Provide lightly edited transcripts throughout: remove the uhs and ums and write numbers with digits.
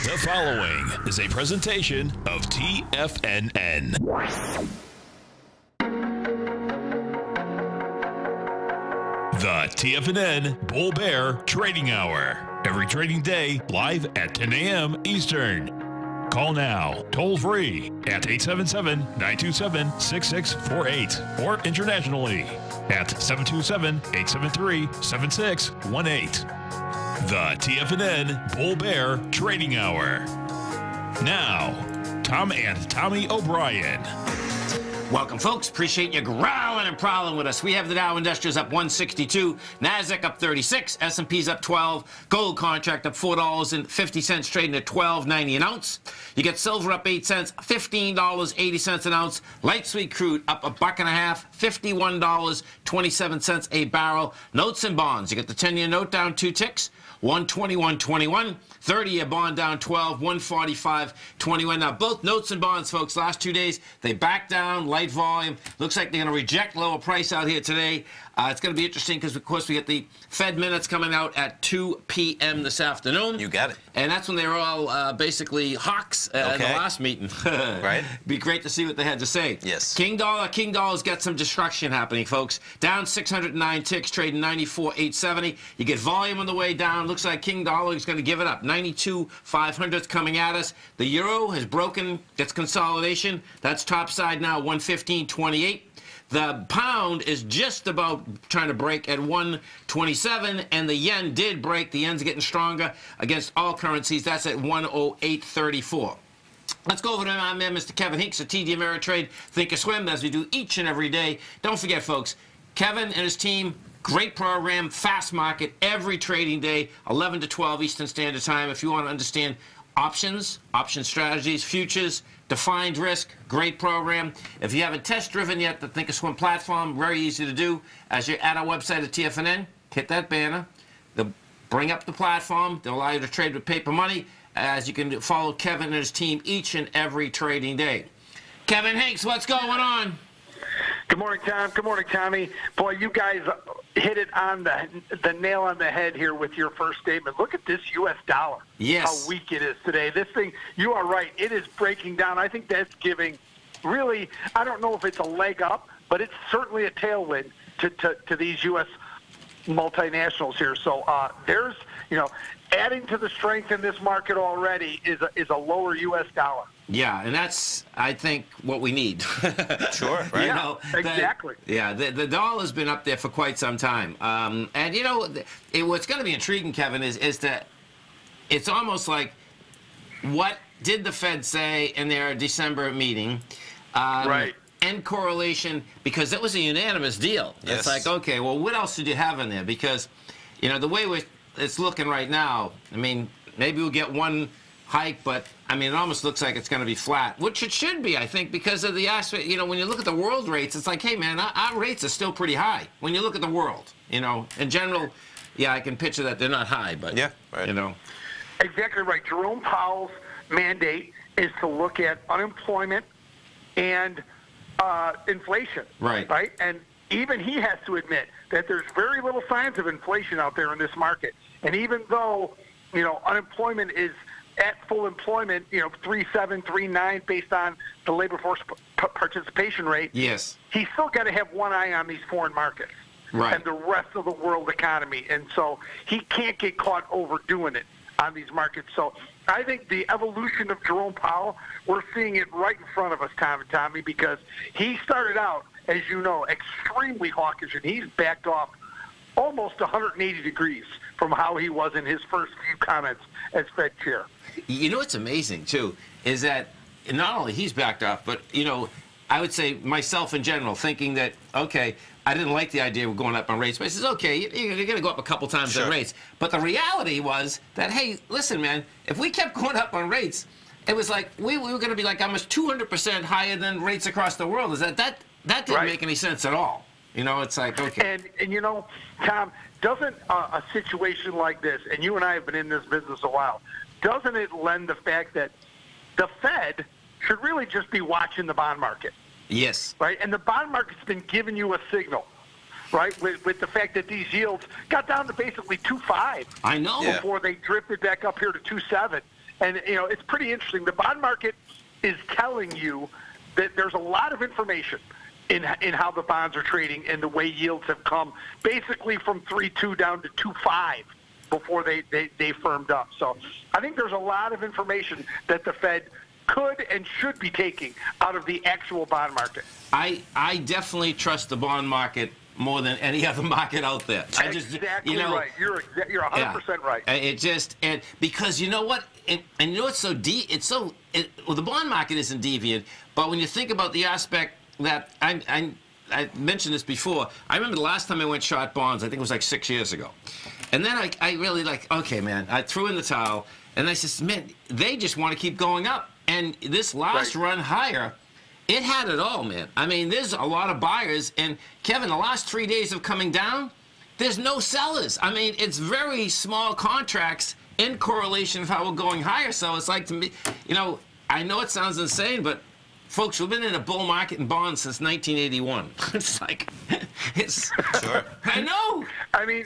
The following is a presentation of TFNN. The TFNN Bull Bear Trading Hour. Every trading day, live at 10 a.m. Eastern. Call now, toll free at 877-927-6648 or internationally at 727-873-7618. The TFNN Bull Bear Trading Hour. Now, Tom and Tommy O'Brien. Welcome, folks. Appreciate you growling and prowling with us. We have the Dow Industrials up 162, Nasdaq up 36, S&P's up 12, gold contract up $4.50, trading at $12.90 an ounce. You get silver up 8 cents, $15.80 an ounce. Light sweet crude up $1.50, $51.27 a barrel. Notes and bonds. You get the 10-year note down 2 ticks, 121.21. 30-year bond down 12, 145.21. Now, both notes and bonds, folks, last 2 days, they backed down, light volume. Looks like they're going to reject lower price out here today. It's going to be interesting because, of course, we get the Fed minutes coming out at 2 p.m. this afternoon. You got it. And that's when they were all basically hawks in the last meeting. Right. Be great to see what they had to say. Yes. King Dollar's got some destruction happening, folks. Down 609 ticks, trading 94.870. You get volume on the way down. Looks like King Dollar is going to give it up. 92.500 coming at us. The euro has broken its consolidation. That's topside now, 115.28. The pound is just about trying to break at 127, and the yen did break. The yen's getting stronger against all currencies. That's at 108.34. Let's go over to my man, Mr. Kevin Hinks of TD Ameritrade Thinkorswim, as we do each and every day. Don't forget, folks, Kevin and his team, great program, fast market, every trading day, 11 to 12 Eastern Standard Time. If you want to understand options, option strategies, futures, defined risk, great program. If you haven't test-driven yet the Thinkorswim platform, very easy to do. As you're at our website at TFNN, hit that banner. They'll bring up the platform. They'll allow you to trade with paper money, as you can follow Kevin and his team each and every trading day. Kevin Hinks, what's going on? Good morning, Tom. Good morning, Tommy. Boy, you guys hit it on the nail on the head here with your first statement. Look at this U.S. dollar. Yes. How weak it is today. This thing, you are right, it is breaking down. I think that's giving really, I don't know if it's a leg up, but it's certainly a tailwind to these U.S. multinationals here. So there's, adding to the strength in this market already is a lower U.S. dollar. Yeah, and that's, I think, what we need. Sure, right? Yeah, exactly. The dollar's been up there for quite some time. And, what's going to be intriguing, Kevin, is that it's almost like, what did the Fed say in their December meeting? Right. End correlation, because it was a unanimous deal. Yes. It's like, okay, well, what else did you have in there? Because, the way it's looking right now, I mean, maybe we'll get one hike, but I mean, it almost looks like it's going to be flat, which it should be, I think, because of the aspect, when you look at the world rates, it's like, hey, man, our rates are still pretty high. When you look at the world, in general, yeah, I can picture that they're not high, but, yeah, right. Exactly right. Jerome Powell's mandate is to look at unemployment and inflation. Right. Right? And even he has to admit that there's very little signs of inflation out there in this market. And even though, unemployment is at full employment, 3.7, 3.9 based on the labor force participation rate. Yes. He's still got to have one eye on these foreign markets. Right. And the rest of the world economy. And so he can't get caught overdoing it on these markets. So I think the evolution of Jerome Powell, we're seeing it right in front of us, Tom and Tommy, because he started out, as you know, extremely hawkish, and he's backed off almost 180 degrees from how he was in his first few comments as Fed chair. What's amazing, too, is that not only he's backed off, but, I would say myself in general, thinking that, okay, I didn't like the idea of going up on rates, but he says, okay, you're going to go up a couple times on rates. But the reality was that, hey, listen, man, if we kept going up on rates, it was like we were going to be like almost 200% higher than rates across the world. Is that didn't make any sense at all. It's like, okay. And Tom, doesn't a situation like this, and you and I have been in this business a while, doesn't it lend the fact that the Fed should really just be watching the bond market? Yes. Right? And the bond market's been giving you a signal, right, with the fact that these yields got down to basically 2.5. I know. Before they drifted back up here to 2.7. And, it's pretty interesting. The bond market is telling you that there's a lot of information in how the bonds are trading and the way yields have come basically from 3.2 down to 2.5 before they firmed up. So I think there's a lot of information that the Fed could and should be taking out of the actual bond market. I definitely trust the bond market more than any other market out there. Exactly right. You're 100% right. And because you know what, and you know what's so deep. Well, the bond market isn't deviant, but when you think about the aspect that I mentioned this before. I remember the last time I went short bonds. I think it was like 6 years ago, and then I really okay, man. I threw in the towel, and I said, man, they just want to keep going up. And this last run higher, it had it all, man. I mean, there's a lot of buyers. And, Kevin, the last 3 days of coming down, there's no sellers. I mean, it's very small contracts in correlation with how we're going higher. So it's like, to me, I know it sounds insane, but, folks, we've been in a bull market in bonds since 1981. It's like, Sure. I know. I mean,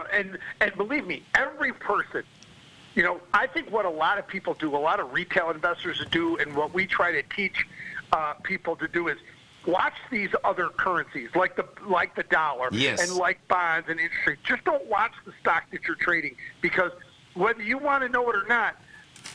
and believe me, every person, I think what a lot of people do, a lot of retail investors do, and what we try to teach people to do is watch these other currencies, like the dollar, and like bonds and interest rates. Just don't watch the stock that you're trading, because whether you want to know it or not,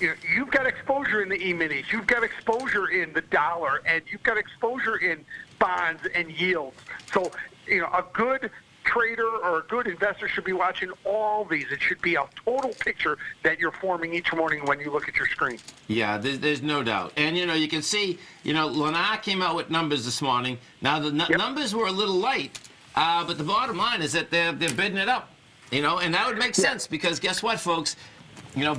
you've got exposure in the E-minis, you've got exposure in the dollar, and you've got exposure in bonds and yields. So, a good trader or a good investor should be watching all these. It should be a total picture that you're forming each morning when you look at your screen. Yeah, there's no doubt. And, you can see, Lennar came out with numbers this morning. Now, the numbers were a little light, but the bottom line is that they're bidding it up, and that would make sense, because guess what, folks?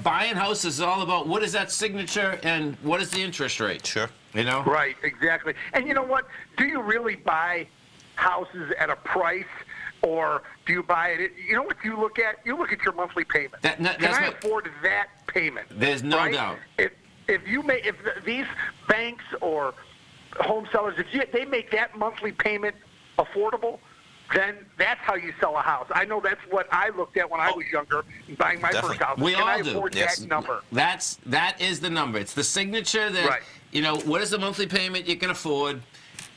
Buying houses is all about what is that signature and what is the interest rate. Sure. Right, exactly. And you know what? Do you really buy houses at a price, or do you buy it? You know what you look at? You look at your monthly payment. Can I afford that payment? There's no doubt. If these banks or home sellers, they make that monthly payment affordable, then that's how you sell a house. I know that's what I looked at when I was younger, buying my first house. We Can all I do. afford that number? That is the number. It's the signature that, what is the monthly payment you can afford,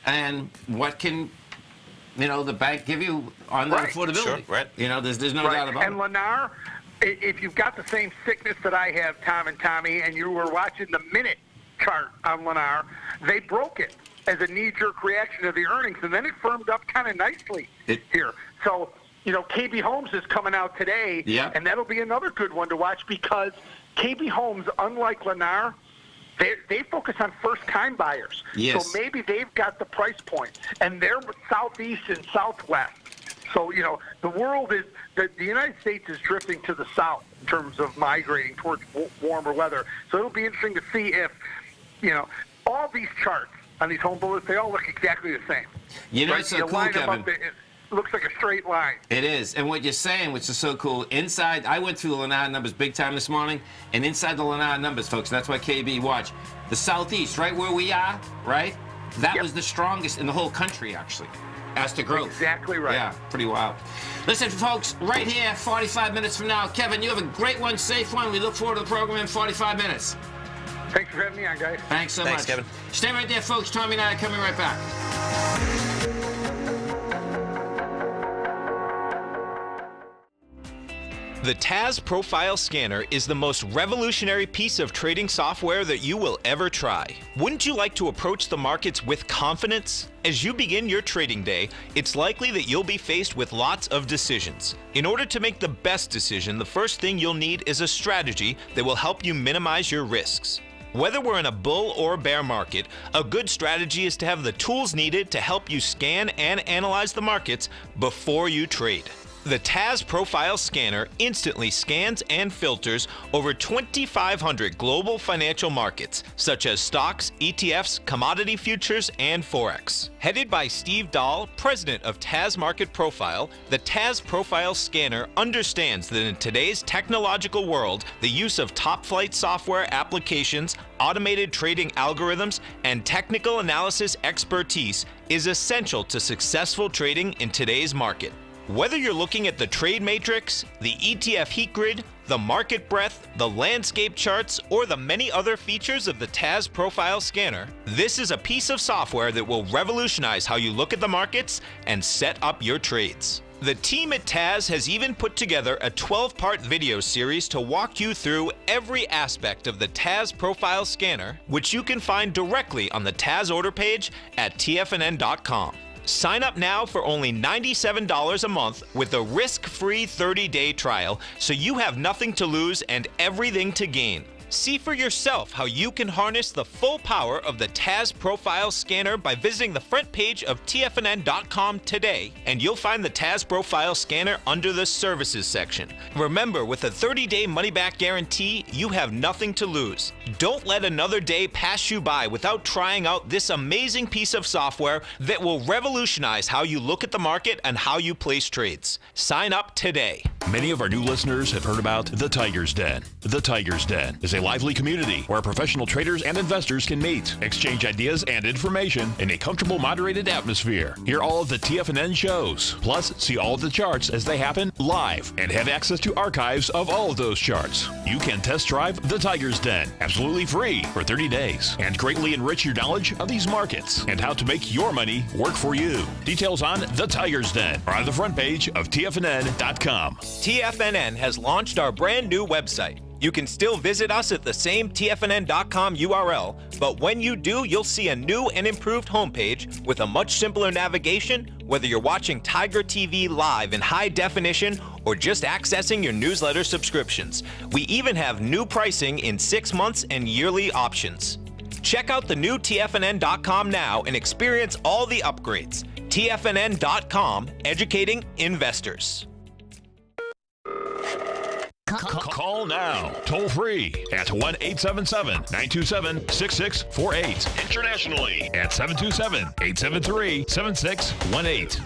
and what can, the bank give you on that affordability. Sure, right. There's no doubt about it. And Lennar, if you've got the same sickness that I have, Tom and Tommy, and you were watching the minute chart on Lennar, they broke it as a knee-jerk reaction to the earnings, and then it firmed up kind of nicely here. So, KB Homes is coming out today, and that'll be another good one to watch, because KB Homes, unlike Lennar, they focus on first-time buyers. Yes. So maybe they've got the price point, and they're southeast and southwest. So, the world is, the United States is drifting to the south in terms of migrating towards warmer weather. So it'll be interesting to see if, all these charts on these home bullets, they all look exactly the same. It's so cool, Kevin. It looks like a straight line. It is. And what you're saying, which is so cool, inside, I went through the Lennar numbers big time this morning, and inside the Lennar numbers, folks, that's why KB watch. The Southeast, right where we are, right? That was the strongest in the whole country, actually, as to growth. Exactly right. Yeah, pretty wild. Listen, folks, right here, 45 minutes from now, Kevin, you have a great one, safe one. We look forward to the program in 45 minutes. Thanks for having me on, guys. Thanks so much. Kevin. Stay right there, folks. Tommy and I are coming right back. The TAS Profile Scanner is the most revolutionary piece of trading software that you will ever try. Wouldn't you like to approach the markets with confidence? As you begin your trading day, it's likely that you'll be faced with lots of decisions. In order to make the best decision, the first thing you'll need is a strategy that will help you minimize your risks. Whether we're in a bull or bear market, a good strategy is to have the tools needed to help you scan and analyze the markets before you trade. The TAS Profile Scanner instantly scans and filters over 2,500 global financial markets, such as stocks, ETFs, commodity futures, and Forex. Headed by Steve Dahl, president of TAS Market Profile, the TAS Profile Scanner understands that in today's technological world, the use of top-flight software applications, automated trading algorithms, and technical analysis expertise is essential to successful trading in today's market. Whether you're looking at the trade matrix, the ETF heat grid, the market breadth, the landscape charts, or the many other features of the TAS Profile Scanner, this is a piece of software that will revolutionize how you look at the markets and set up your trades. The team at TAS has even put together a 12-part video series to walk you through every aspect of the TAS Profile Scanner, which you can find directly on the TAS order page at TFNN.com. Sign up now for only $97 a month with a risk-free 30-day trial, so you have nothing to lose and everything to gain. See for yourself how you can harness the full power of the TAS Profile Scanner by visiting the front page of TFNN.com today, and you'll find the TAS Profile Scanner under the Services section. Remember, with a 30-day money-back guarantee, you have nothing to lose. Don't let another day pass you by without trying out this amazing piece of software that will revolutionize how you look at the market and how you place trades. Sign up today. Many of our new listeners have heard about the Tiger's Den. The Tiger's Den is a lively community where professional traders and investors can meet, exchange ideas and information in a comfortable, moderated atmosphere. Hear all of the TFNN shows, plus see all of the charts as they happen live and have access to archives of all of those charts. You can test drive the Tiger's Den absolutely free for 30 days and greatly enrich your knowledge of these markets and how to make your money work for you. Details on the Tiger's Den are on the front page of TFNN.com. TFNN has launched our brand new website. You can still visit us at the same TFNN.com URL, but when you do, you'll see a new and improved homepage with a much simpler navigation, whether you're watching Tiger TV live in high definition or just accessing your newsletter subscriptions. We even have new pricing in 6 months and yearly options. Check out the new TFNN.com now and experience all the upgrades. TFNN.com, educating investors. Call now, toll free at 1-877-927-6648. Internationally at 727-873-7618.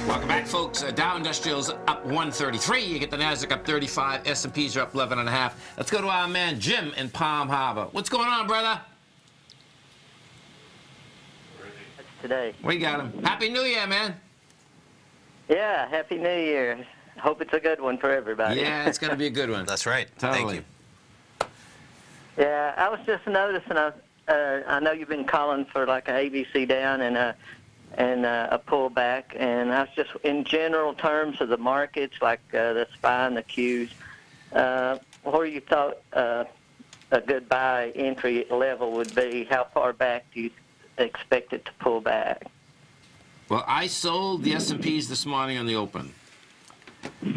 Welcome back, folks. Dow Industrials up 133. You get the Nasdaq up 35. S&Ps are up 11.5. Let's go to our man Jim in Palm Harbor. What's going on, brother? Today. We got him. Happy New Year, man. Yeah, Happy New Year. Hope it's a good one for everybody. Yeah, it's going to be a good one. That's right. Totally. Thank you. Yeah, I was just noticing, I know you've been calling for like a ABC down and a pullback, and I was just, in general terms of the markets, like the SPY and the Qs, where you thought a good buy entry level would be, how far back do you expect it to pull back? Well, I sold the S&Ps this morning on the open.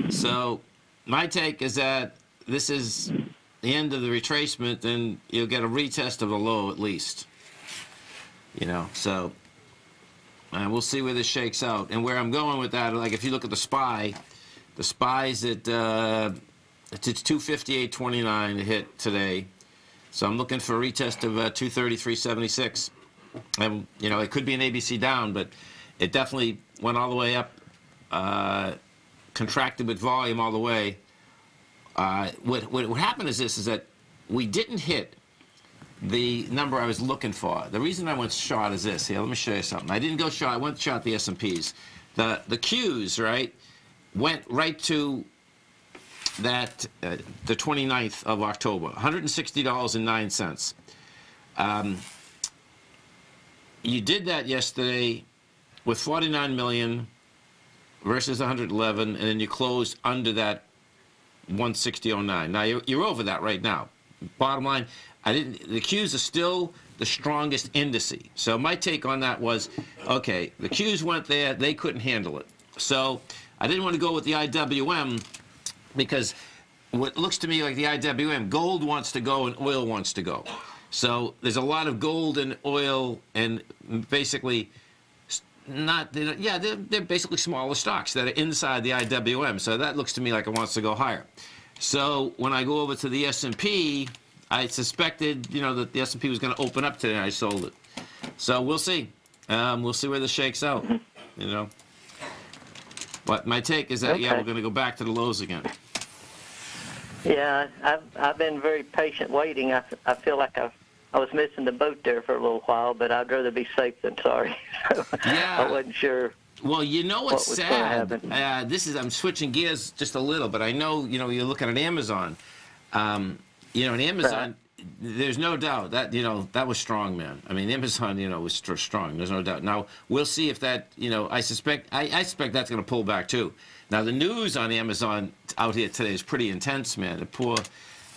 So my take is that this is the end of the retracement, and you'll get a retest of the low at least. You know, so we'll see where this shakes out. And where I'm going with that, like if you look at the SPY's at it's 258.29 to hit today. So I'm looking for a retest of 233.76. And, you know, it could be an ABC down, but it definitely went all the way up, contracted with volume all the way. What happened is this, is that we didn't hit the number I was looking for. The reason I went short is this. Here, let me show you something. I didn't go short. I went short the S&Ps. The Qs, right, went right to that the 29th of October, $160.09. You did that yesterday with 49 million versus 111, and then you closed under that 160.09. Now you're over that right now. Bottom line, the Qs are still the strongest indice. So my take on that was, okay, the Qs went there, they couldn't handle it. So I didn't want to go with the IWM because what looks to me like the IWM, gold wants to go and oil wants to go. So there's a lot of gold and oil and basically they're basically smaller stocks that are inside the IWM. So that looks to me like it wants to go higher. So when I go over to the S&P, I suspected, you know, that the S&P was going to open up today, and I sold it. So we'll see. We'll see where this shakes out, you know. But my take is that, yeah, we're going to go back to the lows again. Yeah, I've been very patient waiting. I feel like I was missing the boat there for a little while, but I'd rather be safe than sorry. So Yeah. I wasn't sure. Well, you know what's What was gonna sad? happen. I'm switching gears just a little, but I know, you're looking at Amazon. And Amazon, there's no doubt that, that was strong, man. I mean, Amazon, was strong. There's no doubt. Now, we'll see if that, I suspect that's going to pull back too. Now, the news on Amazon out here today is pretty intense, man.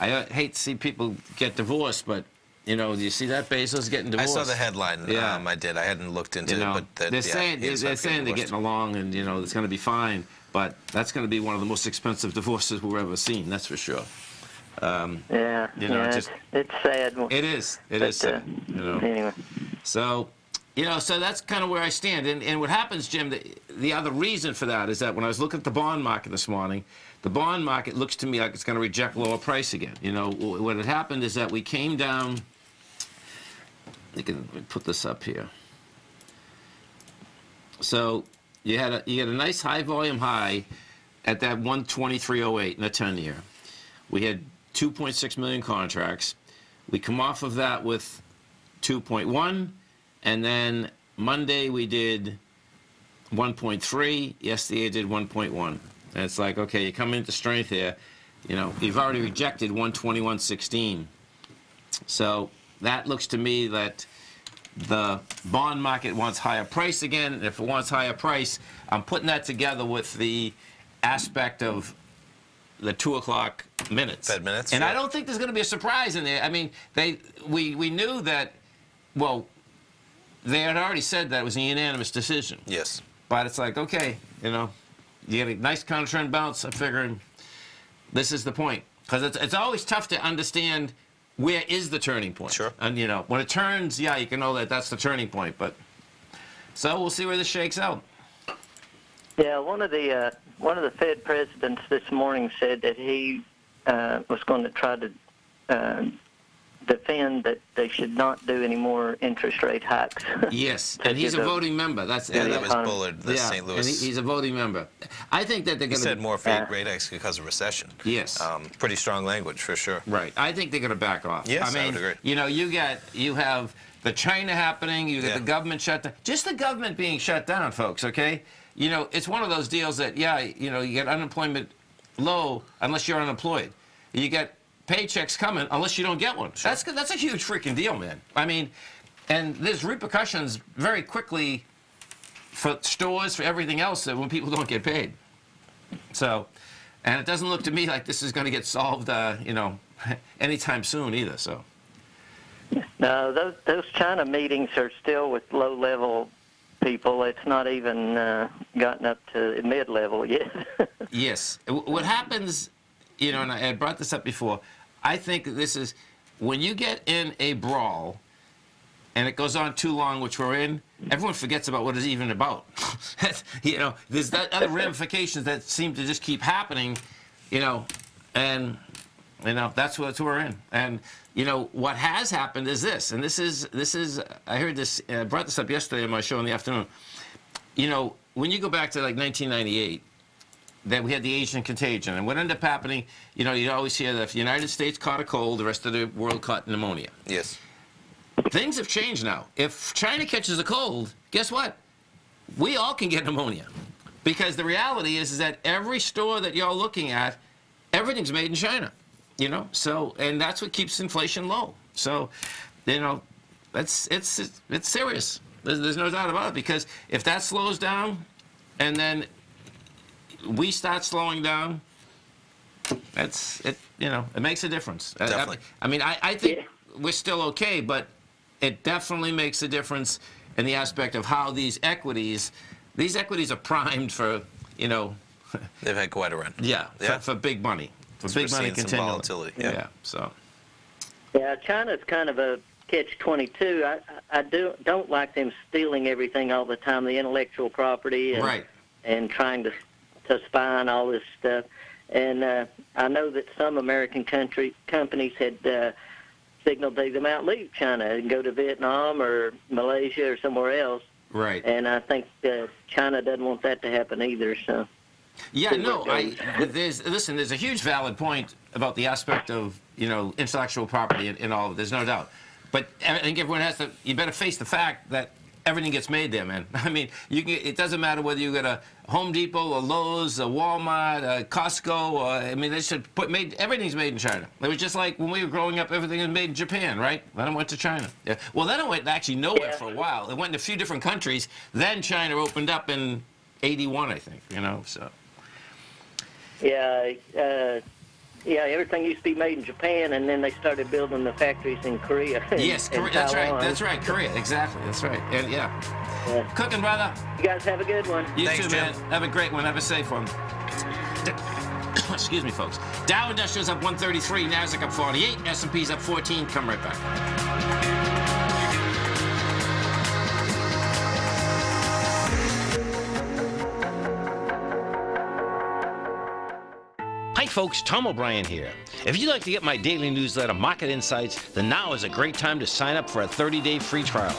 I hate to see people get divorced, but, do you see that Bezos getting divorced? I saw the headline. Yeah. I did. I hadn't looked into it, but they're saying they're getting along, and it's going to be fine. But that's going to be one of the most expensive divorces we've ever seen. That's for sure. It's sad. It is. It is sad. Anyway. So, so that's kind of where I stand. And what happens, Jim? The other reason for that is that when I was looking at the bond market this morning, the bond market looks to me like it's going to reject lower price again. What had happened is that we came down. Let me put this up here. So you had a nice high volume high at that 123.08 in the 10-year. We had 2.6 million contracts. We come off of that with 2.1, and then Monday we did 1.3. Yesterday I did 1.1. And it's like, okay, you come into strength here. You've already rejected 121.16. So that looks to me that the bond market wants higher price again. And if it wants higher price, I'm putting that together with the aspect of the 2 o'clock minutes. Fed minutes. And I don't think there's going to be a surprise in there. I mean, we knew that, well, they had already said that it was a unanimous decision. Yes. But it's like, okay, you get a nice counter-trend bounce. I'm figuring this is the point. Because it's always tough to understand where is the turning point. Sure. And, when it turns, yeah, you can know that that's the turning point. But so we'll see where this shakes out. Yeah, one of the Fed presidents this morning said that he was going to try to defend that they should not do any more interest rate hikes. Yes, and he's a voting member. That's that was Bullard, the St. Louis. And he's a voting member. I think that they're going to. He said more rate hikes because of recession. Yes. Pretty strong language for sure. Right. I think they're going to back off. Yes, I would agree. You have the China happening. You get the government shut down. Just the government being shut down, folks. Okay. It's one of those deals that you get unemployment low unless you're unemployed. You get paychecks coming unless you don't get one. Sure. That's a huge freaking deal, man. I mean, and there's repercussions very quickly for stores, for everything else, that when people don't get paid. So, and it doesn't look to me like this is going to get solved, anytime soon either. So. No, those China meetings are still with low-level people. It's not even gotten up to mid-level yet. Yes. What happens, and I brought this up before, I think this is when you get in a brawl and it goes on too long, which we're in, everyone forgets about what it's even about. There's that other ramifications that seem to just keep happening, and that's what we're in. And what has happened is this, and this is I heard this, I brought this up yesterday on my show in the afternoon. When you go back to like 1998, that we had the Asian contagion, and what ended up happening, you always hear that if the United States caught a cold, the rest of the world caught pneumonia. Yes. Things have changed now. If China catches a cold, guess what? We all can get pneumonia, because the reality is that every store that y'all looking at, everything's made in China. So, and that's what keeps inflation low. So, it's serious. There's no doubt about it, because if that slows down, and then we start slowing down, it makes a difference. Definitely. I think we're still okay, but it definitely makes a difference in the aspect of how these equities are primed for, They've had quite a run. Yeah. For big money. For big money continually. Some volatility. Yeah. So. Yeah, China's kind of a catch-22. I don't like them stealing everything all the time, the intellectual property and trying to spy on all this stuff. And I know that some American companies had signaled they might leave China and go to Vietnam or Malaysia or somewhere else. Right. And I think China doesn't want that to happen either. So. Yeah, no, there's a huge valid point about the aspect of, intellectual property and all of it. There's no doubt. But I think everyone you better face the fact that everything gets made there, man. I mean, it doesn't matter whether you get a Home Depot, a Lowe's, a Walmart, a Costco, or, they should everything's made in China. It was just like when we were growing up, everything was made in Japan, right? Then it went to China. Yeah. Well, then it went actually nowhere for a while. It went in a few different countries. Then China opened up in '81, I think, so. Yeah, everything used to be made in Japan, and then they started building the factories in Korea. Yes, that's right. That's right, Korea. Exactly. That's right. And yeah. Cooking, brother. You guys have a good one. You Thanks, too, Jim. man. Have a great one. Have a safe one. Excuse me, folks. Dow Industrials up 133, Nasdaq up 48, S&P's up 14. Come right back. Hi folks, Tom O'Brien here. If you'd like to get my daily newsletter, Market Insights, then now is a great time to sign up for a 30-day free trial.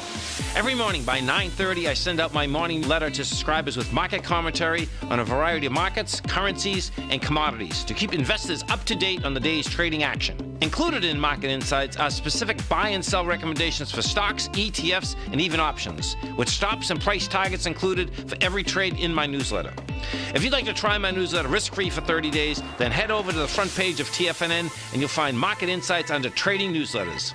Every morning by 9:30, I send out my morning letter to subscribers with market commentary on a variety of markets, currencies, and commodities to keep investors up to date on the day's trading action. Included in Market Insights are specific buy and sell recommendations for stocks, ETFs, and even options, with stops and price targets included for every trade in my newsletter. If you'd like to try my newsletter risk-free for 30 days, then head over to the front page of TFNN and you'll find Market Insights under Trading Newsletters.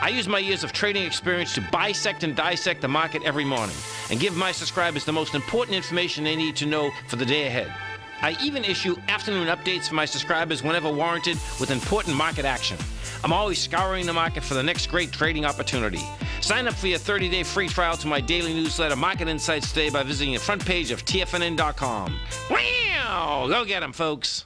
I use my years of trading experience to bisect and dissect the market every morning and give my subscribers the most important information they need to know for the day ahead. I even issue afternoon updates for my subscribers whenever warranted with important market action. I'm always scouring the market for the next great trading opportunity. Sign up for your 30-day free trial to my daily newsletter, Market Insights, today by visiting the front page of TFNN.com. Wow! Go get 'em, folks.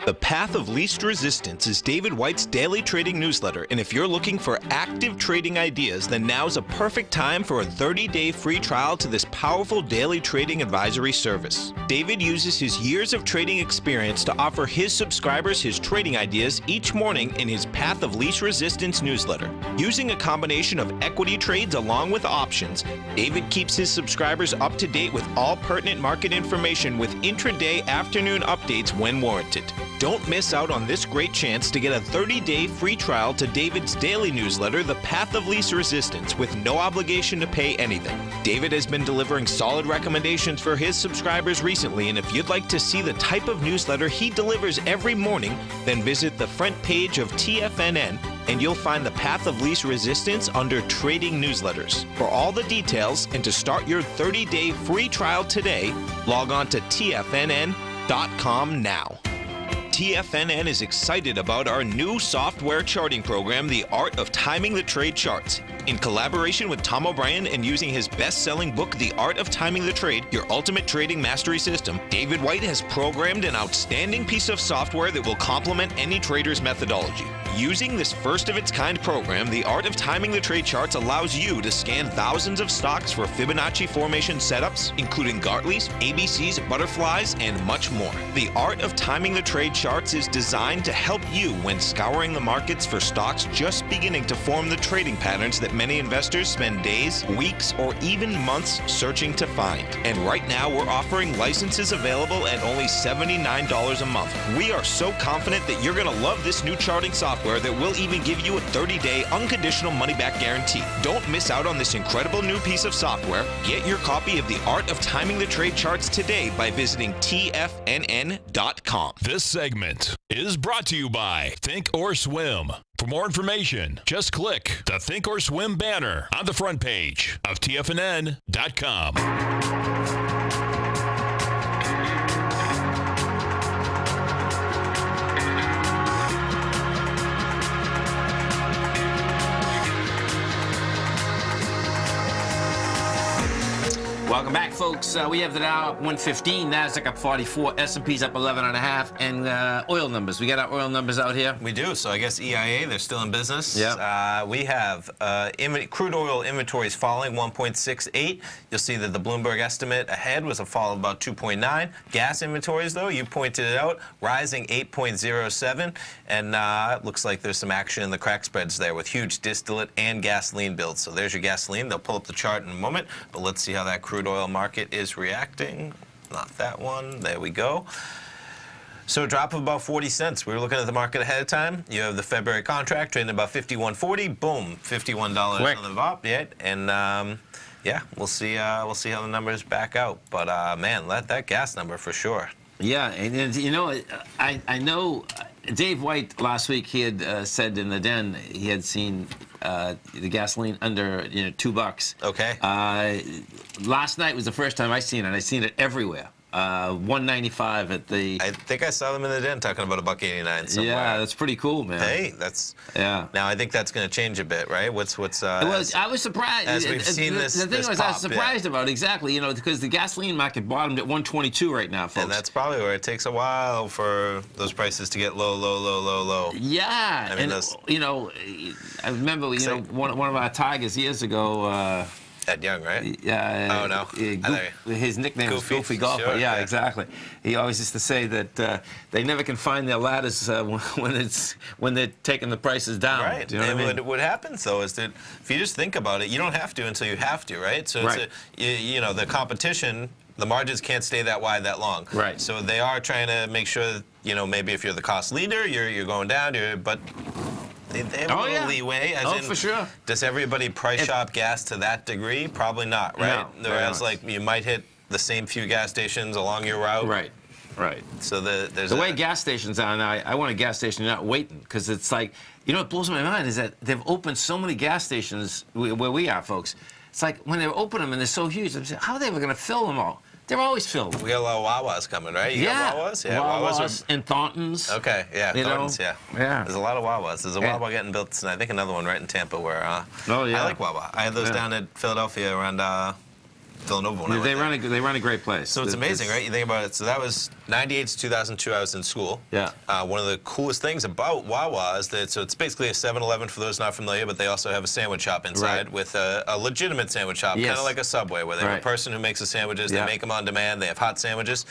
The Path of Least Resistance is David White's daily trading newsletter, and if you're looking for active trading ideas, then now's a perfect time for a 30-day free trial to this powerful daily trading advisory service. David uses his years of trading experience to offer his subscribers his trading ideas each morning in his Path of Least Resistance newsletter. Using a combination of equity trades along with options, David keeps his subscribers up to date with all pertinent market information with intraday afternoon updates when warranted. Don't miss out on this great chance to get a 30-day free trial to David's daily newsletter, The Path of Least Resistance, with no obligation to pay anything. David has been delivering solid recommendations for his subscribers recently, and if you'd like to see the type of newsletter he delivers every morning, then visit the front page of TFNN and you'll find The Path of Least Resistance under Trading Newsletters. For all the details and to start your 30-day free trial today, log on to TFNN.com now. TFNN is excited about our new software charting program, The Art of Timing the Trade Charts. In collaboration with Tom O'Brien and using his best-selling book, The Art of Timing the Trade, Your Ultimate Trading Mastery System, David White has programmed an outstanding piece of software that will complement any trader's methodology. Using this first-of-its-kind program, The Art of Timing the Trade Charts allows you to scan thousands of stocks for Fibonacci formation setups, including Gartley's, ABC's, butterflies, and much more. The Art of Timing the Trade Charts is designed to help you when scouring the markets for stocks just beginning to form the trading patterns that many investors spend days, weeks, or even months searching to find. And right now, we're offering licenses available at only $79 a month. We are so confident that you're going to love this new charting software that will even give you a 30-day unconditional money-back guarantee. Don't miss out on this incredible new piece of software. Get your copy of The Art of Timing the Trade Charts today by visiting TFNN.com. This segment is brought to you by Think or Swim. For more information, just click the Think or Swim banner on the front page of TFNN.com. Welcome back, folks. We have the Dow up 115, Nasdaq up 44, S&P's up 11.5, and oil numbers. We got our oil numbers out here. We do. So I guess EIA, they're still in business. Yeah. We have crude oil inventories falling 1.68. You'll see that the Bloomberg estimate ahead was a fall of about 2.9. Gas inventories, though, you pointed it out, rising 8.07. And it looks like there's some action in the crack spreads there with huge distillate and gasoline builds. So there's your gasoline. They'll pull up the chart in a moment, but let's see how that crude oil market is reacting. not that one. There we go. So a drop of about 40 cents. We were looking at the market ahead of time. You have the February contract trading about 51.40. Boom, $51 Quick. on the VOP. Yeah, and yeah, we'll see how the numbers back out. But man, that gas number for sure. Yeah, and you know, I know Dave White last week, he had said in the den he had seen the gasoline under $2. Okay. Last night was the first time I seen it. I seen it everywhere. 195 at the. I think I saw them in the den talking about $1.89 somewhere. Yeah, that's pretty cool, man. Hey, that's. Yeah. Now I think that's going to change a bit, right? What's It was. I was surprised. as we've seen the this. thing this was, pop, I was surprised about exactly, because the gasoline market bottomed at 122 right now, folks. and that's probably where it takes a while for those prices to get low, low, low, low, low. Yeah, I mean, and I remember one of our Tigers years ago. Ed Young, right? Yeah. Oh, no. His nickname was Goofy. Goofy Golfer. Sure, yeah, yeah. exactly. He always used to say that they never can find their ladders when they're taking the prices down. Right. Do you know what I mean? What happens though is that if you just think about it, you don't have to until you have to, right? So Right. it's the competition. The margins can't stay that wide that long. Right. So they are trying to make sure that, maybe if you're the cost leader, you're going down, but they have a little leeway. As in, for sure. Does everybody price shop gas to that degree? Probably not, right? No, Whereas, very much. like, you might hit the same few gas stations along your route. Right. Right. So there's The way gas stations are now, I want a gas station not waiting, because it's like, what blows my mind is that they've opened so many gas stations where we are, folks. It's like when they open them and they're so huge, I'm saying, how are they ever going to fill them all? They're always filled. We got a lot of Wawas coming, right? You got Wawas? Yeah, Wawas and Thorntons. Okay, yeah, Thorntons, yeah. Yeah. There's a lot of Wawas. There's a Yeah. Wawa getting built, and I think another one right in Tampa where Oh, yeah. I like Wawa. I had those down at Philadelphia around Villanova when I They went there. run a great place. So it's amazing, right? You think about it. So that was 98 to 2002. I was in school. Yeah. One of the coolest things about Wawa is that it's basically a 7-Eleven for those not familiar, but they also have a sandwich shop inside with a legitimate sandwich shop, Yes. kind of like a Subway, where they have a person who makes the sandwiches. Yeah. They make them on demand. They have hot sandwiches.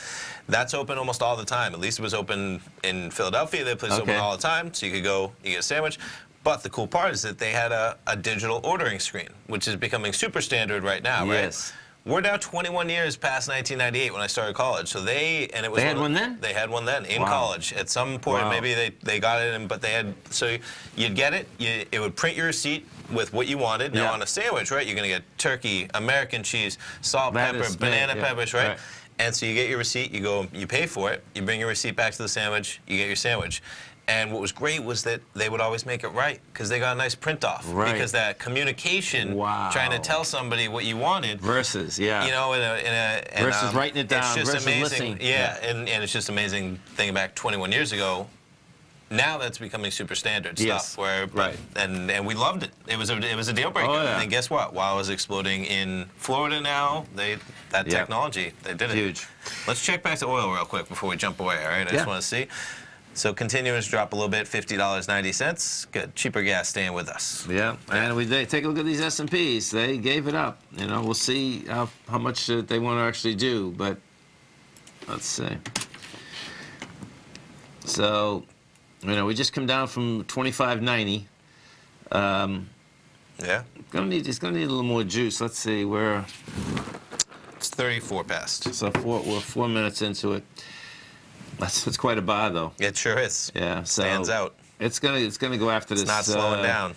That's open almost all the time. At least it was open in Philadelphia. That place is open all the time, so you could go, you get a sandwich. But the cool part is that they had a digital ordering screen, which is becoming super standard right now, right? Yes. We're now 21 years past 1998 when I started college. So they had one then? They had one then in Wow. college. At some point, Wow. maybe they got it, but they had. So you'd get it. It would print your receipt with what you wanted. Now on a sandwich, right? You're gonna get turkey, American cheese, salt, pepper, banana peppers, right? And so you get your receipt. You go, you pay for it. You bring your receipt back to the sandwich. You get your sandwich. And what was great was that they would always make it right because they got a nice print off. Right. Because that communication, trying to tell somebody what you wanted. Versus, yeah. Versus writing it down, it's just versus amazing. listening. Yeah, and it's just amazing thinking back 21 years ago. Now that's becoming super standard stuff. And we loved it. It was a deal breaker. Oh, yeah. And guess what? While it was exploding in Florida now, that technology, they did it. Huge. Let's check back to oil real quick before we jump away, all right? I just want to see. So continuous drop a little bit, $50.90. Good. Cheaper gas staying with us. Yeah, and they take a look at these S&Ps. They gave it up. We'll see how much they want to actually do, but let's see. So, we just come down from 25.90. Yeah. It's gonna need a little more juice. Let's see where. It's 34 past. So we're 4 minutes into it. That's quite a bar, though. It sure is. Yeah, so stands out. It's gonna go after this. It's not slowing down.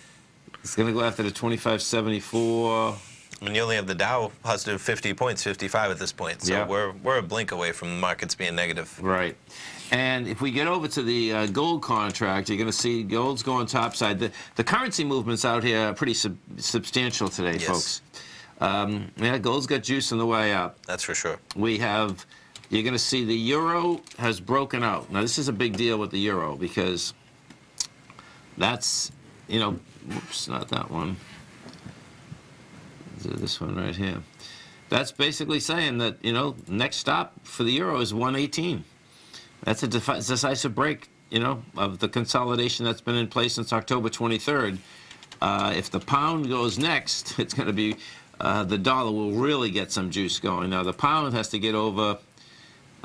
It's gonna go after the 25.74. I mean, you only have the Dow positive 50 points, 55 at this point. So we're a blink away from the markets being negative. Right. And if we get over to the gold contract, you're going to see gold's going topside. The currency movements out here are pretty substantial today, folks. Yeah, gold's got juice on the way up. That's for sure. You're going to see the euro has broken out. Now, this is a big deal with the euro because that's, whoops, not that one. This one right here. That's basically saying that, next stop for the euro is 118. That's a decisive break, of the consolidation that's been in place since October 23rd. If the pound goes next, it's going to be, the dollar will really get some juice going. Now, the pound has to get over,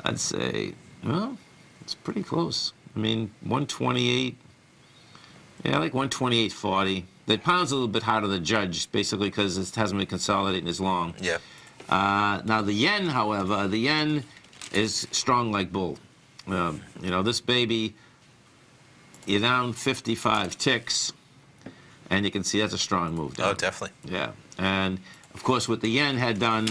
I'd say, well, it's pretty close. I mean, 128, yeah, like 128.40. The pound's a little bit harder to judge, basically, because it hasn't been consolidating as long. Yeah. Now, the yen, however, is strong like bull. You know, this baby, you're down 55 ticks, and you can see that's a strong move down. Oh, definitely. Yeah. And, of course, what the yen had done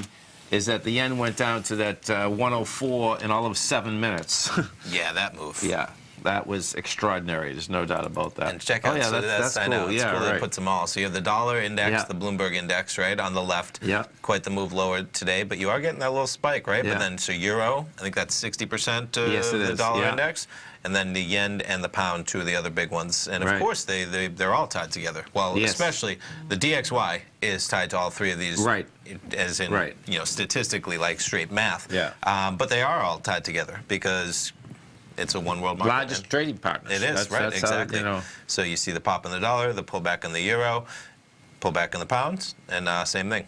is that the yen went down to that 104 in all of 7 minutes. Yeah, that move. Yeah. That was extraordinary. There's no doubt about that. And check out that's cool. I know, it's cool right. It puts them all. So you have the dollar index, the Bloomberg index, right, on the left. Yeah. Quite the move lower today, but you are getting that little spike, right? Yeah. But then, so euro, I think that's 60% Yes, of the is. dollar Yeah. index. And then the yen and the pound, two of the other big ones. And, of Right. course, they're all tied together. Well, Yes. especially the DXY is tied to all three of these. Right. As in, Right. you know, statistically, like straight math. Yeah. But they are all tied together because it's a one world market. Largest trading partners. It is, right, exactly. How, you know. So you see the pop in the dollar, the pullback in the euro, pullback in the pounds, and same thing.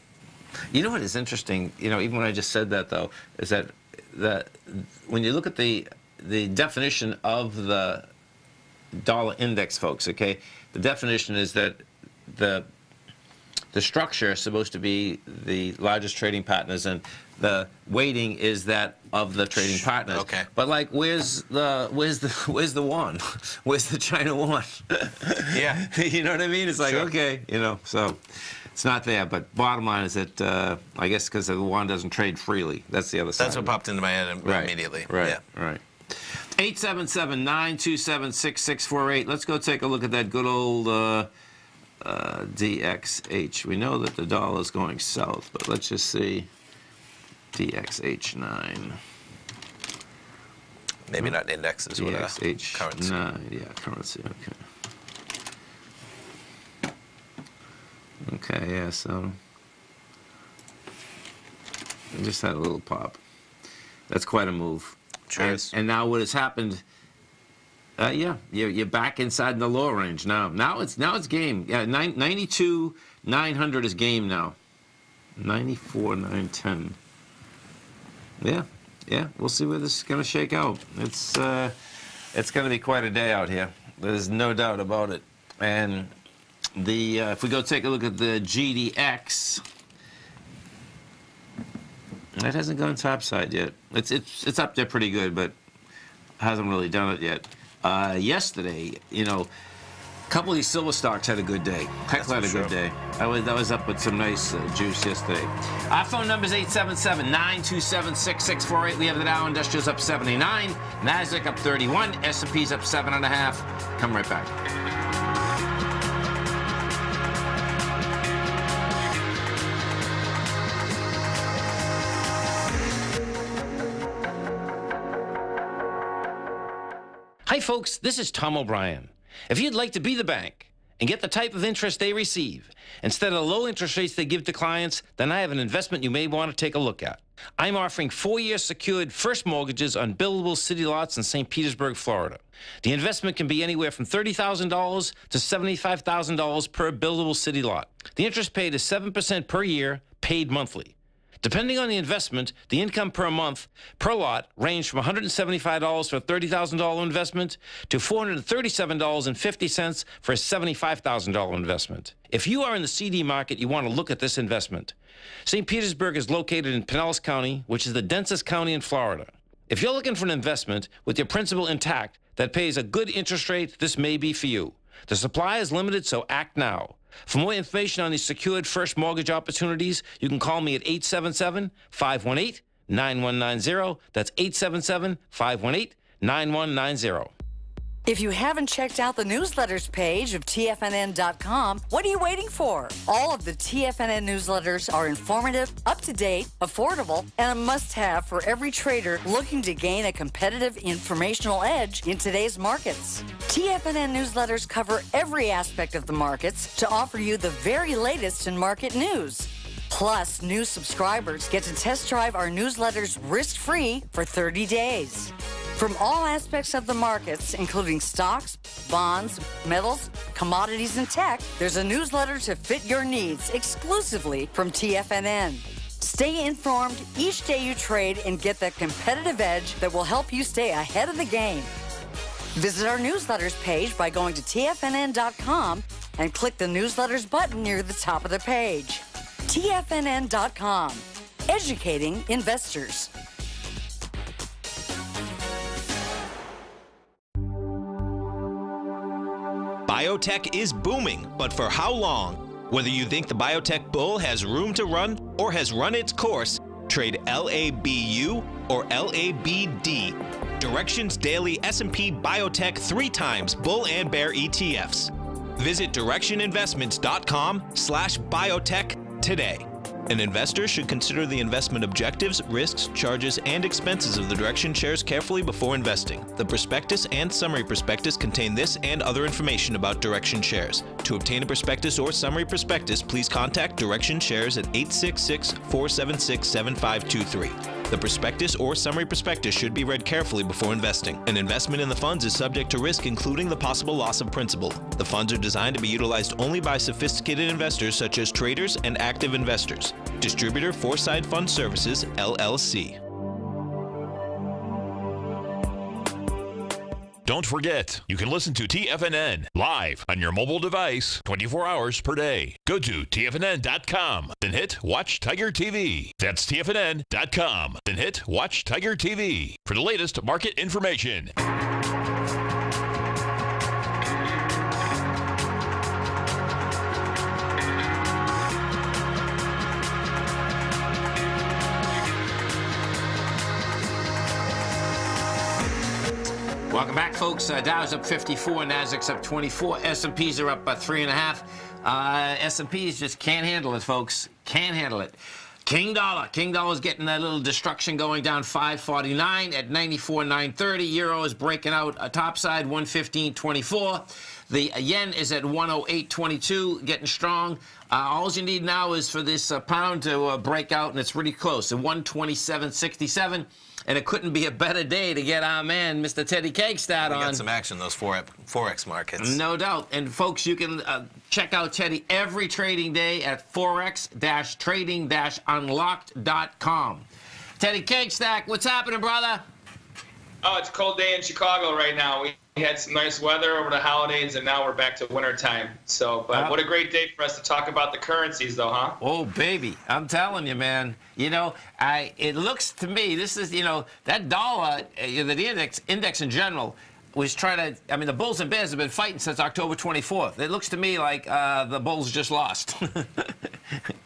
You know what is interesting, you know, even when I just said that, though, is that when you look at the definition of the dollar index, folks, okay, the definition is that the structure is supposed to be the largest trading partners, and the weighting is that of the trading partners. Okay. But like, where's the yuan? Where's the China yuan? Yeah. You know what I mean? It's like, Sure. okay, you know, so it's not there. But bottom line is that I guess because the yuan doesn't trade freely. That's the other side. That's what popped into my head immediately. Right. Yeah. Right. 877-927-6648. Let's go take a look at that good old DXH. We know that the dollar is going south, but let's just see DXH9. Maybe not indexes, but currency. DXH9, yeah, currency, okay. Okay, yeah, so I just had a little pop. That's quite a move. Sure And now what has happened? Yeah, you're back inside the lower range now. Now it's game. Yeah, 92,900 is game now. 94,910. Yeah. We'll see where this is going to shake out. It's going to be quite a day out here. There's no doubt about it. And if we go take a look at the GDX, it hasn't gone topside yet. It's up there pretty good, but hasn't really done it yet. Yesterday, you know, a couple of these silver stocks had a good day. Heckler had a good day. That was up with some nice juice yesterday. Our phone number is 877-927-6648. We have the Dow Industrials up 79, Nasdaq up 31, S&P's up 7.5. Come right back. Hi, folks. This is Tom O'Brien. If you'd like to be the bank and get the type of interest they receive instead of the low interest rates they give to clients, then I have an investment you may want to take a look at. I'm offering 4-year secured first mortgages on buildable city lots in St. Petersburg, Florida. The investment can be anywhere from $30,000 to $75,000 per buildable city lot. The interest paid is 7% per year, paid monthly. Depending on the investment, the income per month per lot ranged from $175 for a $30,000 investment to $437.50 for a $75,000 investment. If you are in the CD market, you want to look at this investment. St. Petersburg is located in Pinellas County, which is the densest county in Florida. If you're looking for an investment with your principal intact that pays a good interest rate, this may be for you. The supply is limited, so act now. For more information on these secured first mortgage opportunities, you can call me at 877-518-9190. That's 877-518-9190. If you haven't checked out the newsletters page of TFNN.com, what are you waiting for? All of the TFNN newsletters are informative, up-to-date, affordable, and a must-have for every trader looking to gain a competitive informational edge in today's markets. TFNN newsletters cover every aspect of the markets to offer you the very latest in market news. Plus, new subscribers get to test drive our newsletters risk-free for 30 days. From all aspects of the markets, including stocks, bonds, metals, commodities, and tech, there's a newsletter to fit your needs exclusively from TFNN. Stay informed each day you trade and get that competitive edge that will help you stay ahead of the game. Visit our newsletters page by going to TFNN.com and click the newsletters button near the top of the page. TFNN.com, educating investors. Biotech is booming, but for how long? Whether you think the biotech bull has room to run or has run its course, trade LABU or LABD. Direction's daily S&P Biotech 3 times bull and bear ETFs. Visit directioninvestments.com/biotech today. An investor should consider the investment objectives, risks, charges, and expenses of the Direction shares carefully before investing. The prospectus and summary prospectus contain this and other information about Direction shares. To obtain a prospectus or summary prospectus, please contact Direction shares at 866-476-7523. The prospectus or summary prospectus should be read carefully before investing. An investment in the funds is subject to risk, including the possible loss of principal. The funds are designed to be utilized only by sophisticated investors such as traders and active investors. Distributor Foreside Fund Services, LLC. Don't forget, you can listen to TFNN live on your mobile device 24 hours per day. Go to TFNN.com, then hit Watch Tiger TV. That's TFNN.com, then hit Watch Tiger TV for the latest market information. Welcome back, folks. Dow's up 54, Nasdaq's up 24, S&Ps are up by 3.5. S&Ps just can't handle it, folks. Can't handle it. King Dollar's getting a little destruction going down 5.49 at 94.930. Euro is breaking out topside 115.24. The yen is at 108.22, getting strong. All you need now is for this pound to break out, and it's really close at 127.67. And it couldn't be a better day to get our man, Mr. Teddy Cakestad, on. We got some action in those Forex markets. No doubt. And, folks, you can check out Teddy every trading day at forex-trading-unlocked.com. Teddy Cakestack, what's happening, brother? Oh, it's a cold day in Chicago right now. We had some nice weather over the holidays, and now we're back to winter time. So, but what a great day for us to talk about the currencies, though, huh? Oh, baby. I'm telling you, man. You know, it looks to me, this is, you know, that dollar, the index in general, was trying to, I mean, the bulls and bears have been fighting since October 24th. It looks to me like the bulls just lost.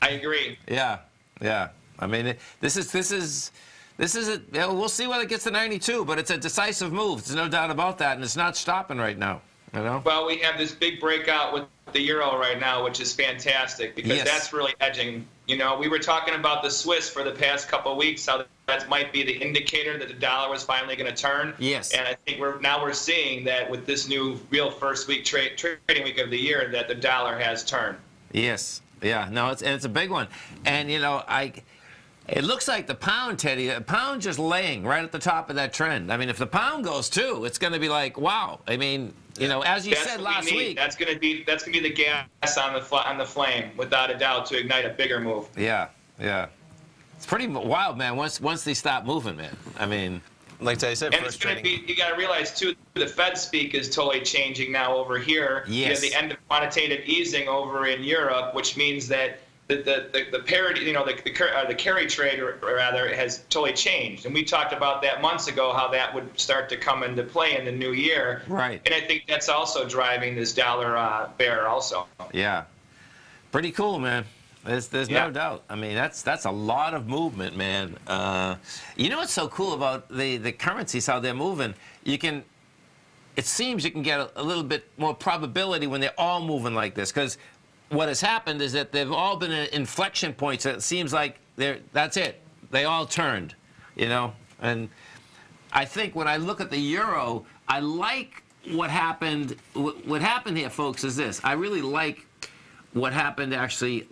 I agree. Yeah, yeah. I mean, this is we'll see whether it gets to 92, but it's a decisive move. There's no doubt about that, and it's not stopping right now. You know? Well, we have this big breakout with the euro right now, which is fantastic because that's really edging. You know, we were talking about the Swiss for the past couple of weeks, how that might be the indicator that the dollar was finally going to turn. Yes. And I think we're seeing that with this new real first week trading week of the year that the dollar has turned. Yes. Yeah. No, it's a big one, and you know It looks like the pound, Teddy, the pound just laying right at the top of that trend. I mean, if the pound goes too, it's going to be like, wow. I mean, you know, as you said last week, that's going to be the gas on the flame, without a doubt, to ignite a bigger move. Yeah, yeah. It's pretty wild, man. Once they stop moving, man. I mean, like I said, and it's going to be. You got to realize too, the Fed speak is totally changing now over here. Yes. You have the end of quantitative easing over in Europe, which means that the parity, you know, the carry trade, or rather, has totally changed. And we talked about that months ago, how that would start to come into play in the new year. Right. And I think that's also driving this dollar bear also. Yeah. Pretty cool, man. There's no doubt. I mean, that's a lot of movement, man. You know what's so cool about the currencies, how they're moving? It seems you can get a little bit more probability when they're all moving like this, because what has happened is that they've all been at inflection points. It seems like that's it. They all turned, you know. And I think when I look at the euro, I like what happened. What happened here, folks, is this. I really like what happened actually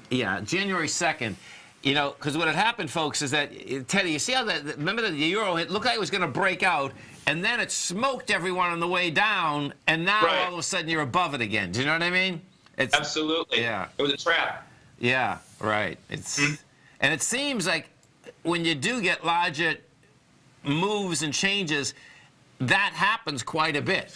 January 2nd. You know, because what had happened, folks, is that, Teddy, you see how remember that the euro, it looked like it was going to break out, and then it smoked everyone on the way down, and now all of a sudden you're above it again. Do you know what I mean? Absolutely. Yeah. It was a trap. Yeah, right. And it seems like when you do get larger moves and changes, that happens quite a bit.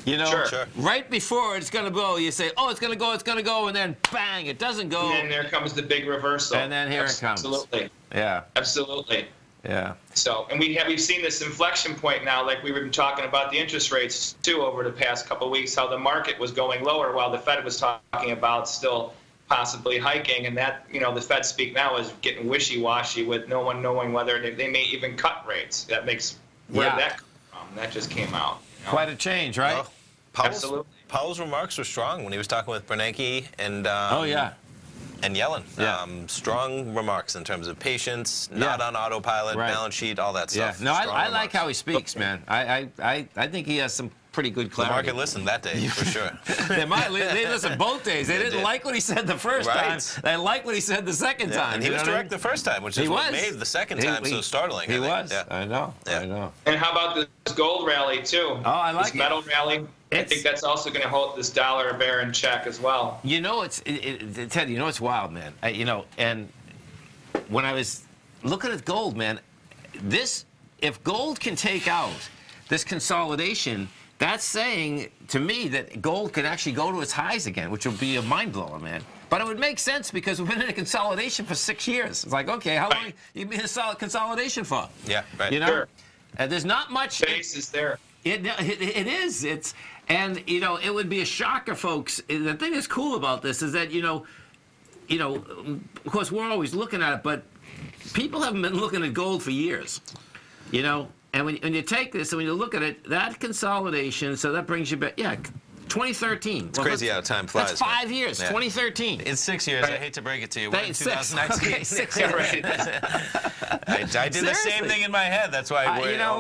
You know, Sure. right before it's going to go, you say, oh, it's going to go, and then bang, it doesn't go. And then there comes the big reversal. And then here it comes. Absolutely. Yeah. Absolutely. Yeah. So, and we've seen this inflection point now, like we've been talking about the interest rates too over the past couple of weeks, how the market was going lower while the Fed was talking about still possibly hiking, and that, the Fed speak now is getting wishy-washy with no one knowing whether they may even cut rates. That makes where that come from. That just came out. Quite a change, right? Well, Absolutely. Powell's remarks were strong when he was talking with Bernanke and and Yellen. Yeah. Strong remarks in terms of patience, not on autopilot, balance sheet, all that stuff. No, I like how he speaks, man. I think he has some pretty good clarity. The market listened that day, for sure. They listened both days. They didn't like what he said the first time. They liked what he said the second time. And he was direct the first time, which is what made the second time so startling. He was. Yeah. I know. And how about this gold rally, too? Oh, I like this metal rally. I think that's also going to hold this dollar bear in check as well. Ted, it's wild, man. And when I was looking at gold, man, if gold can take out this consolidation, that's saying to me that gold could actually go to its highs again, which would be a mind blower, man. But it would make sense because we've been in a consolidation for 6 years. It's like, okay, how long you been in a consolidation for? Yeah, right. Sure. There's not much. Base is there. It is. It would be a shocker, folks. The thing that's cool about this is that, of course, we're always looking at it, but people haven't been looking at gold for years, And when you take this and when you look at it, that consolidation, so that brings you back, 2013. It's crazy how time flies. That's 5 years, 2020. It's 6 years. Right. I hate to break it to you. We're in 2019. Okay, 6 years. I did the same thing in my head. That's why,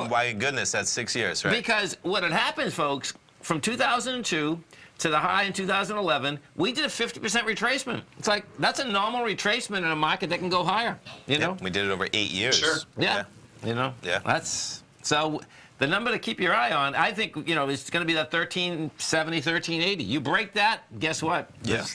my goodness, that's 6 years, right? Because what had happened, folks, from 2002 to the high in 2011, we did a 50% retracement. It's like, that's a normal retracement in a market that can go higher, We did it over 8 years. Sure. Yeah. That's so the number to keep your eye on. I think it's going to be that 1370, 1380. You break that, guess what? Yeah.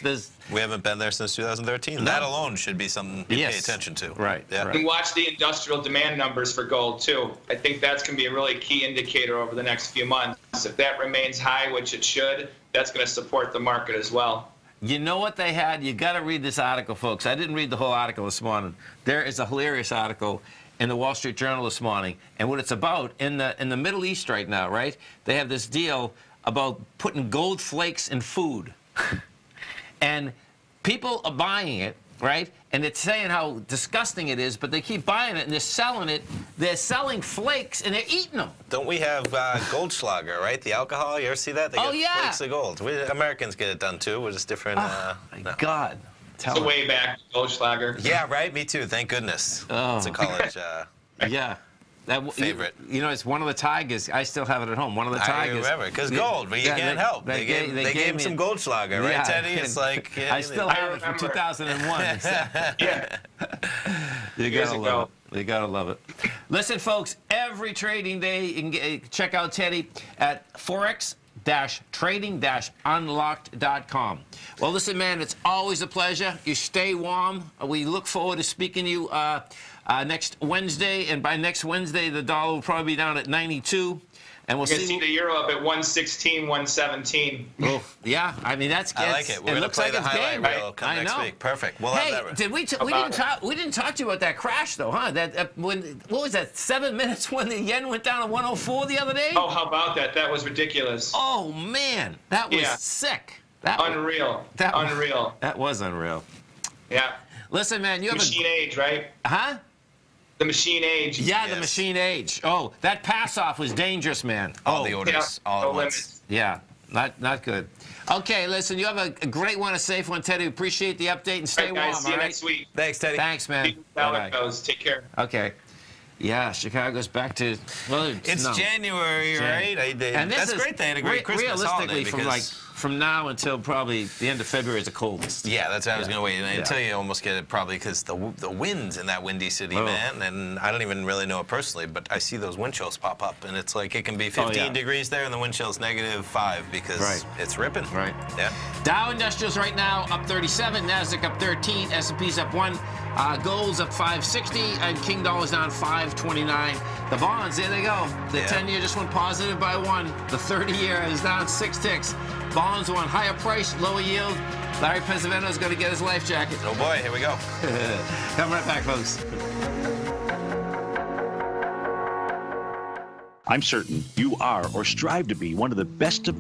We haven't been there since 2013. No. That alone should be something you pay attention to. Right. Yeah. And watch the industrial demand numbers for gold too. I think that's going to be a really key indicator over the next few months. If that remains high, which it should, that's going to support the market as well. You know what they had? You got to read this article, folks. I didn't read the whole article this morning. There is a hilarious article in the Wall Street Journal this morning, and what it's about in the Middle East right now, right? They have this deal about putting gold flakes in food, and people are buying it, right? And it's saying how disgusting it is, but they keep buying it and they're selling it. They're selling flakes and they're eating them. Don't we have Goldschlager, right? The alcohol. You ever see that? They get flakes of gold. Americans get it done too. We're just different. My God. It's a way back, Goldschlager. Yeah, right. Me too. Thank goodness. Oh. It's a college favorite. It's one of the Tigers. I still have it at home. One of the Tigers. I remember, because gold, but you can't help. They gave him some Goldschlager, right, Teddy? It's like... I still have it from 2001. Yeah. You gotta love it. You gotta love it. Listen, folks, every trading day, you can check out Teddy at forex-trading-unlocked.com. Well, listen, man, it's always a pleasure. You stay warm. We look forward to speaking to you next Wednesday, and by next Wednesday, the dollar will probably be down at 92. And we'll see the euro up at 116, 117. Oh, yeah. I mean, I like it. We're going to play the highlight reel come next week. Perfect. We'll have that. Did we didn't talk to you about that crash, though, huh? What was that, 7 minutes when the yen went down to 104 the other day? Oh, how about that? That was ridiculous. Oh, man. That was sick. Unreal. Unreal. That was unreal. Yeah. Listen, man, you have machine age, right? Huh? The machine age. Yeah, the machine age. Oh, that pass-off was dangerous, man. All the orders, all at once. Yeah, not good. Okay, listen, you have a great one, a safe one, Teddy. Appreciate the update and stay warm, See you next week. Thanks, Teddy. Thanks, man. Bye-bye. Take care. Okay. Yeah, Chicago's back to... Well, it's January, right? And that's great. They had a great Christmas holiday. From now until probably the end of February is the coldest. Yeah, that's how I was going to wait. And until you almost get it probably because the winds in that windy city, man. And I don't even really know it personally, but I see those wind chills pop up. And it's like it can be 15 degrees there and the wind chill's -5 because it's ripping. Right. Yeah. Dow Industrials right now up 37, NASDAQ up 13, S&P's up 1, gold's up 560, and King Dollar's down 529. The bonds, there they go. The 10-year just went positive by 1. The 30-year is down 6 ticks. Bonds on higher price, lower yield. Larry Pesaveno's going to get his life jacket. Oh boy, here we go. Come right back, folks. I'm certain you are or strive to be one of the best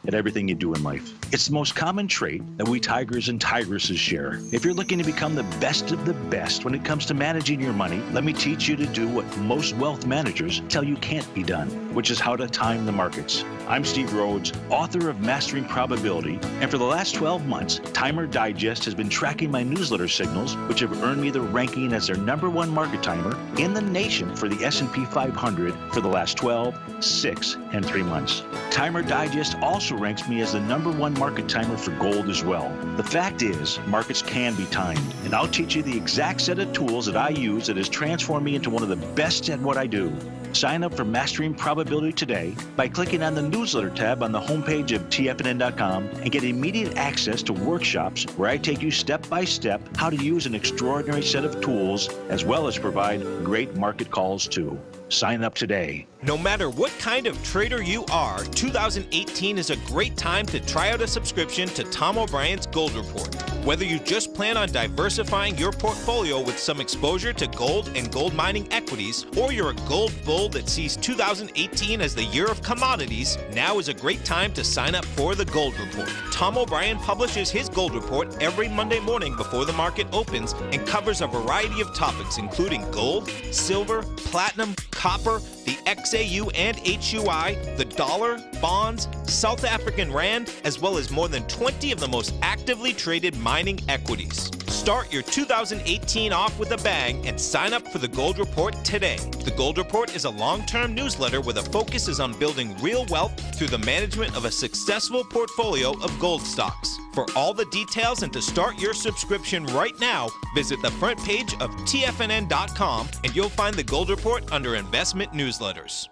at everything you do in life. It's the most common trait that we tigers and tigresses share. If you're looking to become the best of the best when it comes to managing your money, let me teach you to do what most wealth managers tell you can't be done, which is how to time the markets. I'm Steve Rhodes, author of Mastering Probability, and for the last 12 months, Timer Digest has been tracking my newsletter signals, which have earned me the ranking as their #1 market timer in the nation for the S&P 500 for the last 12, 6, and 3 months. Timer Digest also ranks me as the #1 market timer for gold as well. The fact is, markets can be timed, and I'll teach you the exact set of tools that I use that has transformed me into one of the best at what I do. Sign up for Mastering Probability today by clicking on the newsletter tab on the homepage of TFNN.com and get immediate access to workshops where I take you step by step how to use an extraordinary set of tools as well as provide great market calls too. Sign up today. No matter what kind of trader you are, 2018 is a great time to try out a subscription to Tom O'Brien's Gold Report. Whether you just plan on diversifying your portfolio with some exposure to gold and gold mining equities, or you're a gold bull that sees 2018 as the year of commodities, now is a great time to sign up for the Gold Report. Tom O'Brien publishes his Gold Report every Monday morning before the market opens and covers a variety of topics including gold, silver, platinum, copper, the XAU and HUI, the dollar, bonds, South African rand, as well as more than 20 of the most actively traded mining equities. Start your 2018 off with a bang and sign up for the Gold Report today. The Gold Report is a long-term newsletter where the focus is on building real wealth through the management of a successful portfolio of gold stocks. For all the details and to start your subscription right now, visit the front page of TFNN.com and you'll find the Gold Report under Investment Newsletters.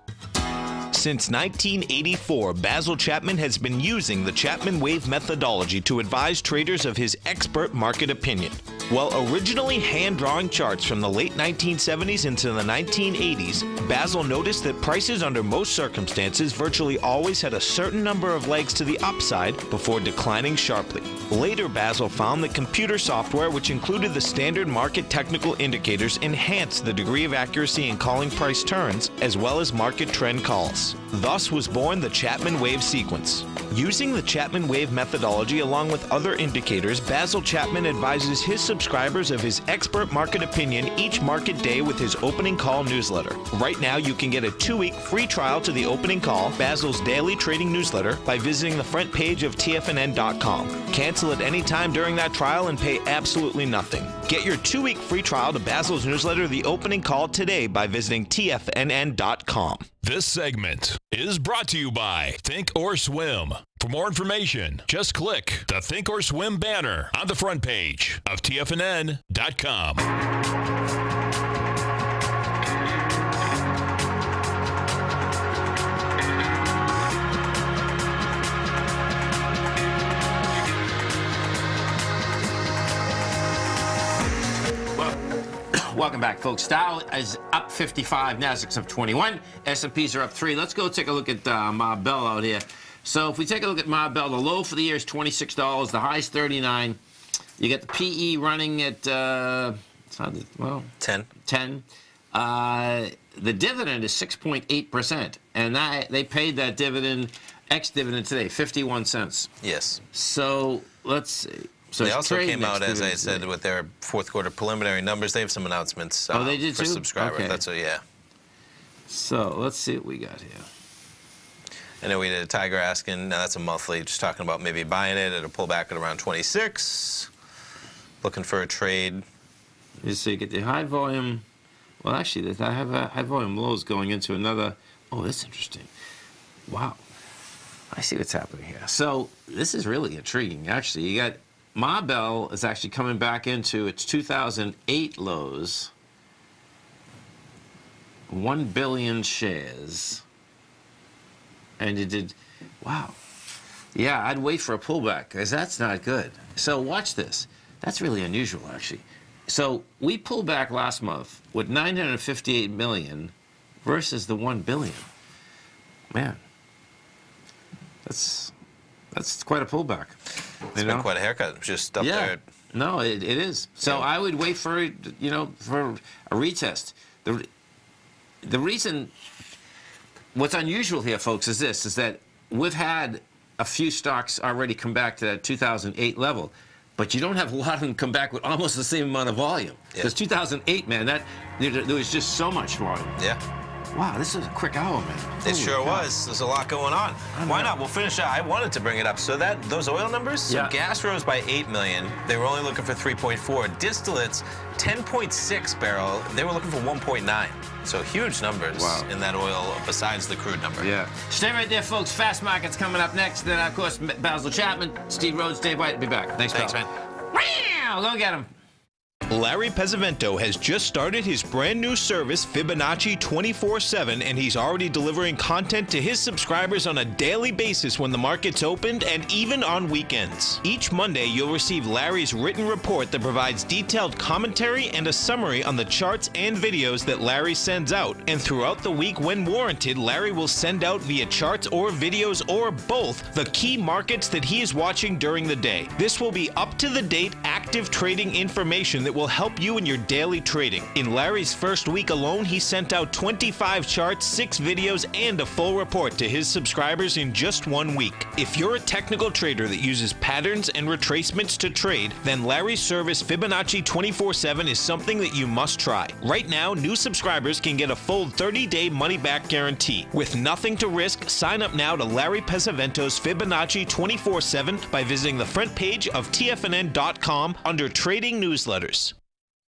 Since 1984, Basil Chapman has been using the Chapman Wave methodology to advise traders of his expert market opinion. While originally hand-drawing charts from the late 1970s into the 1980s, Basil noticed that prices under most circumstances virtually always had a certain number of legs to the upside before declining sharply. Later, Basil found that computer software, which included the standard market technical indicators, enhanced the degree of accuracy in calling price turns, as well as market trend calls. Thus was born the Chapman Wave sequence. Using the Chapman Wave methodology along with other indicators, Basil Chapman advises his subscribers of his expert market opinion each market day with his opening call newsletter. Right now, you can get a 2-week free trial to the opening call, Basil's daily trading newsletter, by visiting the front page of TFNN.com. Cancel at any time during that trial and pay absolutely nothing. Get your 2-week free trial to Basil's newsletter, The Opening Call, today by visiting TFNN.com. This segment is brought to you by Think or Swim. For more information, just click the Think or Swim banner on the front page of TFNN.com. Welcome back, folks. Dow is up 55, Nasdaq's up 21, S&Ps are up 3. Let's go take a look at Ma Bell out here. So if we take a look at Ma Bell, the low for the year is $26, the high is 39. You get the PE running at, 10. 10. The dividend is 6.8%, and they paid that dividend, ex-dividend today, 51 cents. Yes. So let's see. So they also came out, as I said, with their fourth quarter preliminary numbers. They have some announcements they did for too? subscribers. Okay. That's yeah. So let's see what we got here. I know we did a Tiger asking, now that's a monthly, just talking about maybe buying it at a pullback at around 26. Looking for a trade. So you get the high volume. Well, actually, I have a high volume lows going into another. Oh, that's interesting. Wow. I see what's happening here. So this is really intriguing. Actually, you got Ma Bell is actually coming back into its 2008 lows. 1 billion shares. And it did, wow. Yeah, I'd wait for a pullback because that's not good. So watch this. That's really unusual, actually. So we pulled back last month with 958 million versus the 1 billion. Man, that's quite a pullback. It's been quite a haircut. Just up there. No, it is. So I would wait for, for a retest. The reason what's unusual here, folks, is this, is that we've had a few stocks already come back to that 2008 level, but you don't have a lot of them come back with almost the same amount of volume. Because 2008, man, there was just so much volume. Yeah. Wow, this is a quick hour, man. It sure was. There's a lot going on. Why not? We'll finish out. I wanted to bring it up. So those oil numbers, so gas rose by 8 million. They were only looking for 3.4. Distillates, 10.6 barrel. They were looking for 1.9. So huge numbers in that oil besides the crude number. Yeah. Stay right there, folks. Fast Markets coming up next. Then, of course, Basil Chapman, Steve Rhodes, Dave White will be back. Thanks, man. Wow, go get him. Larry Pesavento has just started his brand new service, Fibonacci 24/7, and he's already delivering content to his subscribers on a daily basis when the market's opened and even on weekends. Each Monday, you'll receive Larry's written report that provides detailed commentary and a summary on the charts and videos that Larry sends out. And throughout the week, when warranted, Larry will send out via charts or videos or both the key markets that he is watching during the day. This will be up-to-the-date, active trading information that will help you in your daily trading. In Larry's first week alone, he sent out 25 charts, 6 videos, and a full report to his subscribers in just 1 week. If you're a technical trader that uses patterns and retracements to trade, then Larry's service Fibonacci 24/7 is something that you must try. Right now, new subscribers can get a full 30-day money-back guarantee. With nothing to risk, sign up now to Larry Pesavento's Fibonacci 24/7 by visiting the front page of TFNN.com under Trading Newsletters.